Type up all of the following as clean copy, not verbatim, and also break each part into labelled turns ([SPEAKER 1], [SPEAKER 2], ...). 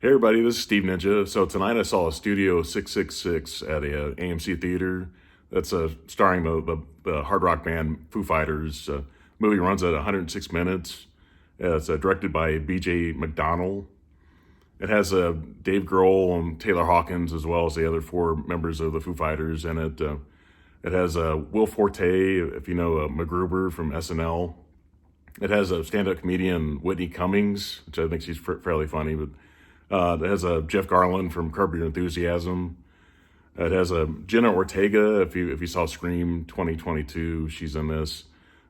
[SPEAKER 1] Hey everybody, this is Steve Ninja. So tonight I saw a Studio 666 at a AMC theater. That's starring the hard rock band Foo Fighters. Movie runs at 106 minutes. It's directed by B.J. McDonnell. It has Dave Grohl and Taylor Hawkins as well as the other four members of the Foo Fighters in it. It has Will Forte, if you know MacGruber from SNL. It has a stand-up comedian Whitney Cummings, which I think she's fairly funny, but it has Jeff Garland from Curb Your Enthusiasm. It has Jenna Ortega. If you saw Scream 2022, she's in this.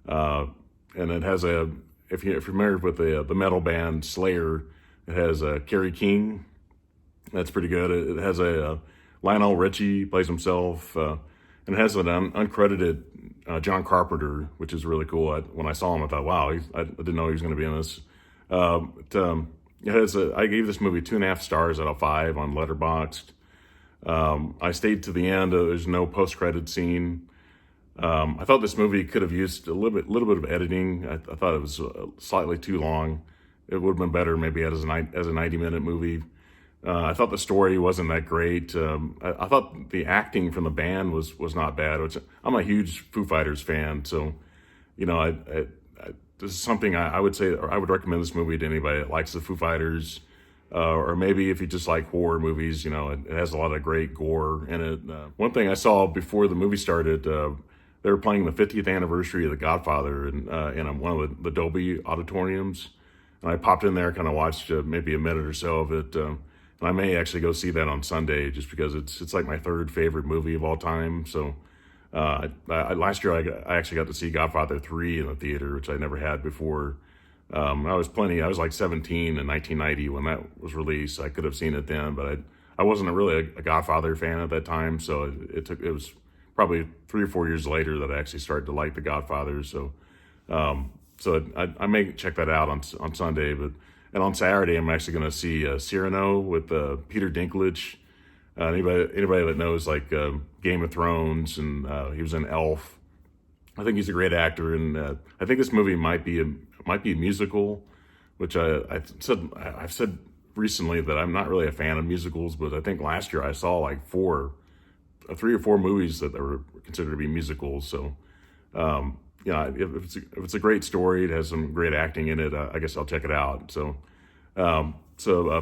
[SPEAKER 1] And it has if you're familiar with the metal band Slayer, it has Kerry King. That's pretty good. It has Lionel Richie plays himself, and it has an uncredited John Carpenter, which is really cool. When I saw him, I thought, wow, I didn't know he was going to be in this. I gave this movie 2.5 stars out of 5 on Letterboxd. I stayed to the end. There's no post-credit scene. I thought this movie could have used a little bit of editing. I thought it was slightly too long. It would have been better maybe as a 90-minute movie. I thought the story wasn't that great. I thought the acting from the band was not bad. Which I'm a huge Foo Fighters fan, so you know, this is something I would say, or I would recommend this movie to anybody that likes the Foo Fighters, or maybe if you just like horror movies. You know, it has a lot of great gore in it. One thing I saw before the movie started, they were playing the 50th anniversary of The Godfather in one of the Dolby auditoriums, and I popped in there, kind of watched maybe a minute or so of it. And I may actually go see that on Sunday, just because it's like my third favorite movie of all time. So. Last year I actually got to see Godfather 3 in the theater, which I never had before. I was like 17 in 1990 when that was released. I could have seen it then, but I wasn't really a Godfather fan at that time. So it was probably 3 or 4 years later that I actually started to like The Godfather. So I may check that out on Sunday, and on Saturday I'm actually going to see Cyrano with Peter Dinklage. Anybody that knows like Game of Thrones, and he was in Elf. I think he's a great actor, and I think this movie might be a musical, which I've said recently that I'm not really a fan of musicals, but I think last year I saw like 3 or 4 movies that were considered to be musicals. So if it's a great story, it has some great acting in it, I guess I'll check it out. So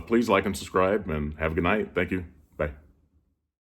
[SPEAKER 1] please like and subscribe, and have a good night. Thank you.